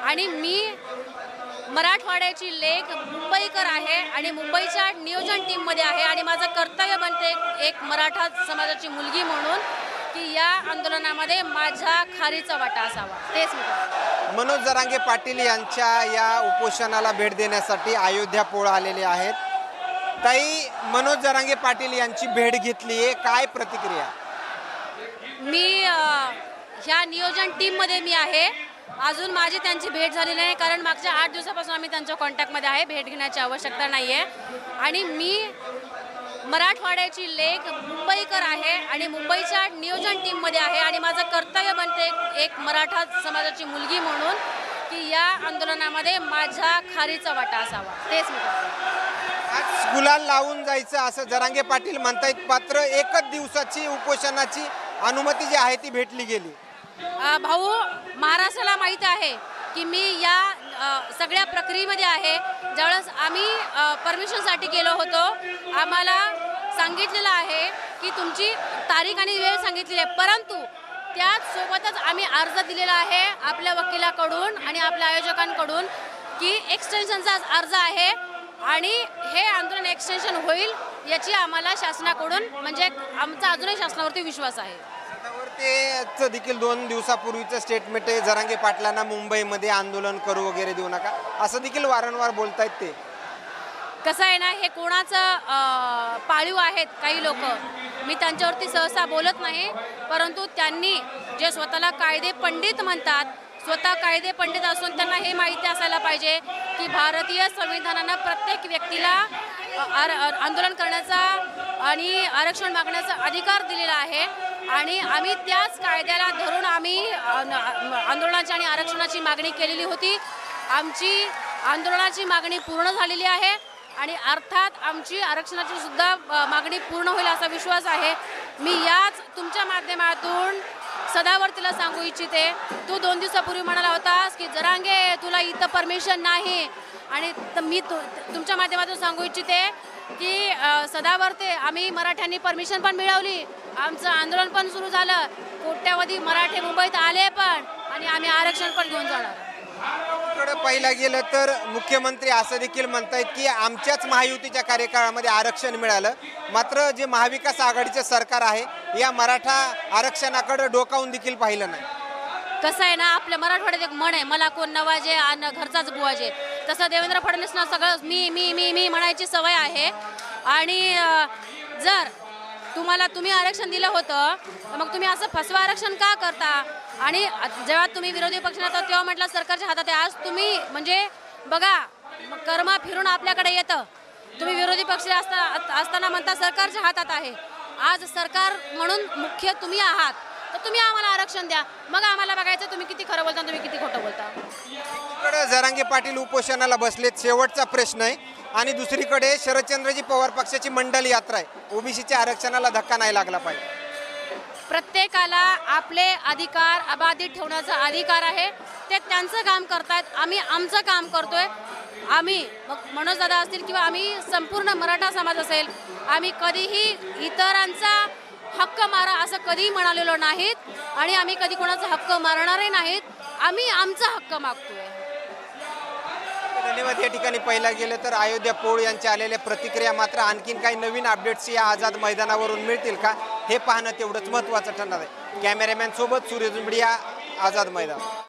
आणि मी मराठवाड्याची लेक मुंबईकर आहे आणि मुंबईच्या नियोजन टीममध्ये आहे आणि माझं कर्तव्य बनते एक मराठा समाजाची मुलगी म्हणून की या आंदोलनामध्ये माझा खारीचा वाटा असावा। तेच मी मनोज जरांगे पाटील यांच्या या उपोषणाला भेट देण्यासाठी अयोध्या पोळ आलेले आहेत। ताई, मनोज जरांगे पाटील यांची भेट घेतली आहे, काय प्रतिक्रिया? मी ह्या नियोजन टीममध्ये मी आहे। अजून माझी त्यांची भेट झालेली नाही कारण मागच्या 8 दिवसापासून आम्ही त्यांच्या कॉन्टॅक्टमध्ये आहे। भेट घेण्याची आवश्यकता नाही आहे आणि मी मराठवाड्याची लेक मुंबईकर आहे आणि मुंबईच्या नियोजन टीममध्ये आहे आणि माझं कर्तव्य बनते एक मराठा समाजाची मुलगी म्हणून की या आंदोलनामध्ये माझा खारीचा वाटा असावा। तेच मी आज गुलाल लावून जायचं असं जरांगे पाटील म्हणतायत, मात्र एकच दिवसाची उपोषणाची अनुमती जी आहे ती भेटली गेली। भाऊ, महाराष्ट्राला माहीत आहे की मी या सगळ्या प्रक्रियेमध्ये आहे। ज्यावेळेस आम्ही परमिशनसाठी गेलो होतो, आम्हाला सांगितलेलं आहे की तुमची तारीख आणि वेळ सांगितलेली आहे, परंतु त्याचसोबतच आम्ही अर्ज दिलेला आहे आपल्या वकिलाकडून आणि आपल्या आयोजकांकडून की एक्सटेन्शनचा अर्ज आहे आणि हे आंदोलन एक्सटेन्शन होईल याची आम्हाला शासनाकडून म्हणजे आमचा अजूनही शासनावरती विश्वास आहे। ते देखील 2 दिवसापूर्वीचं स्टेटमेंट आहे, जरांगे पाटलांना मुंबईमध्ये आंदोलन करू वगैरे देऊ नका असं देखील वारंवार बोलतायत। ते कसं आहे ना, हे कोणाचं पाळीव आहेत काही लोक, मी त्यांच्यावरती सहसा बोलत नाही, परंतु त्यांनी जे स्वतःला कायदे पंडित म्हणतात, स्वतः कायदे पंडित असून त्यांना हे माहिती असायला पाहिजे की भारतीय संविधानानं प्रत्येक व्यक्तीला आंदोलन करण्याचा आणि आरक्षण मागण्याचा अधिकार दिलेला आहे आणि आम्ही त्याच कायद्याला धरून आम्ही आंदोलनाची आणि आरक्षणाची मागणी केलेली होती। आमची आंदोलनाची मागणी पूर्ण झालेली आहे आणि अर्थात आमची आरक्षणाची सुद्धा मागणी पूर्ण होईल असा विश्वास आहे। मी याच तुमच्या माध्यमातून सदावर्तीला सांगू इच्छिते, तू 2 दिवसापूर्वी म्हणाला होतास की जरांगे तुला इथं परमिशन नाही आणि मी तुमच्या माध्यमातून सांगू इच्छिते की सदावर्ते आम्ही मराठ्यांनी परमिशन पण मिळवली, आमचं आंदोलन पण सुरू झालं, कोट्यावधी मराठे मुंबईत आले पण आणि आम्ही आरक्षण पण घेऊन जाणार। पाहिलं गेलं तर मुख्यमंत्री असं देखील म्हणतायत की आमच्याच महायुतीच्या कार्यकाळामध्ये आरक्षण मिळालं, मात्र जे महाविकास आघाडीचे सरकार आहे या मराठा आरक्षणाकडे डोकावून देखील पाहिलं नाही। कसं आहे ना, आपल्या मराठवाड्यात एक म्हण आहे, मला कोण नवाजे आणि घरचाच बुवाजे, तसं देवेंद्र फडणवीसना सगळं मी मी मी मी म्हणायची सवय आहे आणि जर तुम्ही आरक्षण दिलं होतं मग तुम्ही असं फसवा आरक्षण का करता? आणि जेव्हा तुम्ही विरोधी पक्षात होता तेव्हा म्हटलं सरकारच्या हातात आहे, आज तुम्ही म्हणजे बघा कर्म फिरून आपल्याकडे येतं। तुम्ही विरोधी पक्ष असताना म्हणता सरकारच्या हातात आहे, आज सरकार म्हणून मुख्य तुम्ही आहात, तर तुम्ही आम्हाला आरक्षण द्या, मग आम्हाला बघायचं तुम्ही किती खरं बोलता तुम्ही किती खोटं बोलता। इकडे जरांगे पाटील उपोषणाला बसलेत, शेवटचा प्रश्न आहे, आणि दुसरीकडे शरदचंद्रजी पवार पक्षाची मंडल यात्रा आहे, ओबीसीच्या आरक्षणाला धक्का नाही लागला पाहिजे। प्रत्येकाला आपले अधिकार अबाधित ठेवण्याचा अधिकार आहे, ते त्यांचं काम करतायत, आम्ही आमचं काम करतोय। आम्ही मग मनोज दादा असतील किंवा आम्ही संपूर्ण मराठा समाज असेल, आम्ही कधीही इतरांचा हक्क मारा असं कधीही म्हणालेलो नाहीत आणि आम्ही कधी कोणाचा हक्क मारणारही नाहीत, आम्ही आमचा हक्क मागतोय। धन्यवाद। या ठिकाणी पाहिलं गेलं तर अयोध्या पोळ यांच्या आलेल्या प्रतिक्रिया, मात्र आणखीन काही नवीन अपडेट्स या आझाद मैदानावरून मिळतील का हे पाहणं तेवढंच महत्त्वाचं ठरणार आहे। कॅमेरामॅन सोबत सूर्य जुंबडिया, आझाद मैदान।